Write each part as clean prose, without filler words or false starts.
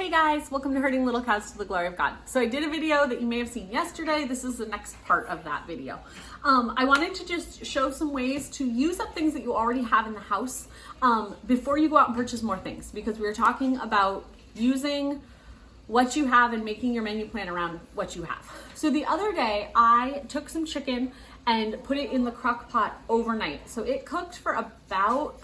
Hey guys, welcome to Herding Little Cows to the Glory of God. So I did a video that you may have seen yesterday. This is the next part of that video. I wanted to just show some ways to use up things that you already have in the house before you go out and purchase more things, because we were talking about using what you have and making your menu plan around what you have. So the other day I took some chicken and put it in the crock pot overnight. So it cooked for about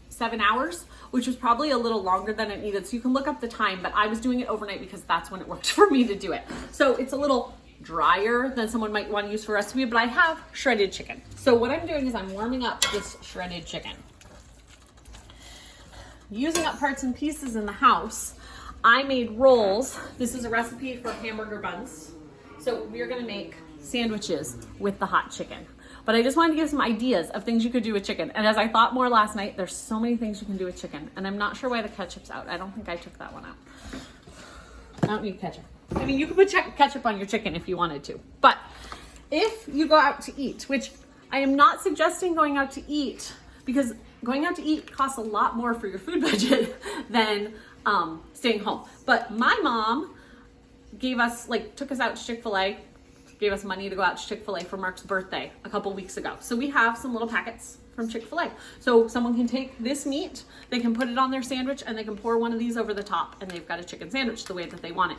7 hours, which was probably a little longer than it needed. So you can look up the time, but I was doing it overnight because that's when it worked for me to do it. So it's a little drier than someone might want to use for a recipe, but I have shredded chicken. So what I'm doing is I'm warming up this shredded chicken. Using up parts and pieces in the house, I made rolls. This is a recipe for hamburger buns. So we're gonna make sandwiches with the hot chicken. But I just wanted to give some ideas of things you could do with chicken. And as I thought more last night, there's so many things you can do with chicken. And I'm not sure why the ketchup's out. I don't think I took that one out. I don't need ketchup. I mean, you could put ketchup on your chicken if you wanted to. But if you go out to eat, which I am not suggesting going out to eat, because going out to eat costs a lot more for your food budget than staying home. But my mom gave us, took us out to Chick-fil-A, gave us money to go out to Chick-fil-A for Mark's birthday a couple weeks ago. So we have some little packets from Chick-fil-A. So someone can take this meat, they can put it on their sandwich, and they can pour one of these over the top, and they've got a chicken sandwich the way that they want it.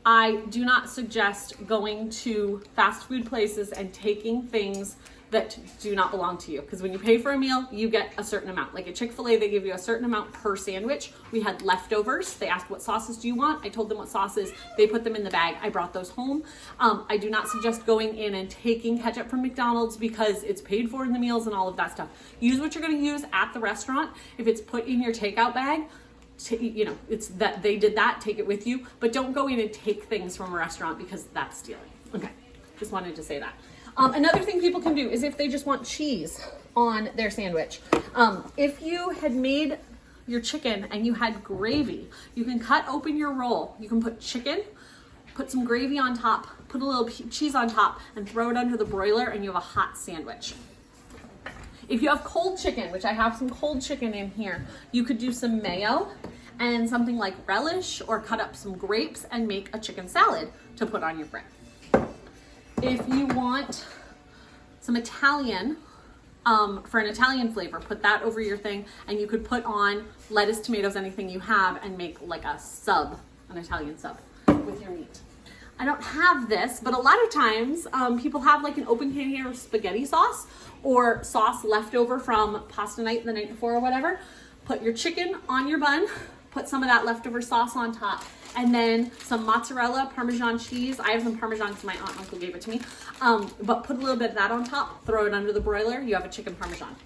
I do not suggest going to fast food places and taking things that do not belong to you, because when you pay for a meal, you get a certain amount. Like at Chick-fil-A, they give you a certain amount per sandwich. We had leftovers. They asked, what sauces do you want? I told them what sauces. They put them in the bag. I brought those home. I do not suggest going in and taking ketchup from McDonald's because it's paid for in the meals and all of that stuff. Use what you're gonna use at the restaurant. If it's put in your takeout bag, it's that they did that, take it with you, but don't go in and take things from a restaurant because that's stealing. Okay, just wanted to say that. Another thing people can do is if they just want cheese on their sandwich. If you had made your chicken and you had gravy, you can cut open your roll. You can put chicken, put some gravy on top, put a little cheese on top, and throw it under the broiler, and you have a hot sandwich. If you have cold chicken, which I have some cold chicken in here, you could do some mayo and something like relish, or cut up some grapes and make a chicken salad to put on your bread. If you want some Italian, for an Italian flavor, put that over your thing, and you could put on lettuce, tomatoes, anything you have, and make like a sub, an Italian sub with your meat. I don't have this, but a lot of times people have like an open container of spaghetti sauce or sauce left over from pasta night the night before or whatever. Put your chicken on your bun, put some of that leftover sauce on top, and then some mozzarella, Parmesan cheese. I have some Parmesan because my aunt and uncle gave it to me. But put a little bit of that on top, throw it under the broiler, you have a chicken Parmesan.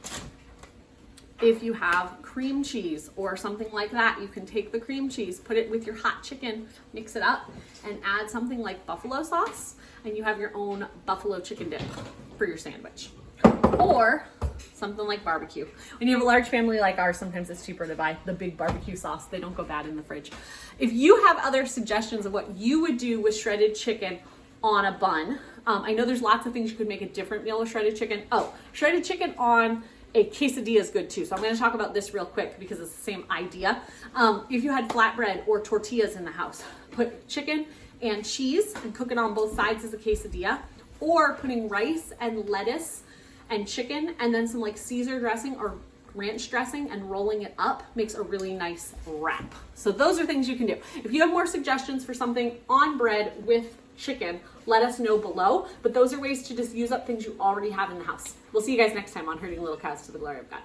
If you have cream cheese or something like that, you can take the cream cheese, put it with your hot chicken, mix it up, and add something like buffalo sauce, and you have your own buffalo chicken dip for your sandwich. Or something like barbecue. When you have a large family like ours, sometimes it's cheaper to buy the big barbecue sauce. They don't go bad in the fridge. If you have other suggestions of what you would do with shredded chicken on a bun, I know there's lots of things you could make a different meal with shredded chicken. Oh, shredded chicken on a quesadilla is good too. So I'm going to talk about this real quick because it's the same idea. If you had flatbread or tortillas in the house, put chicken and cheese and cook it on both sides as a quesadilla, or putting rice and lettuce and chicken and then some like Caesar dressing or ranch dressing and rolling it up makes a really nice wrap. So those are things you can do. If you have more suggestions for something on bread with chicken, let us know below. But those are ways to just use up things you already have in the house. We'll see you guys next time on Herding Little Cows to the Glory of God.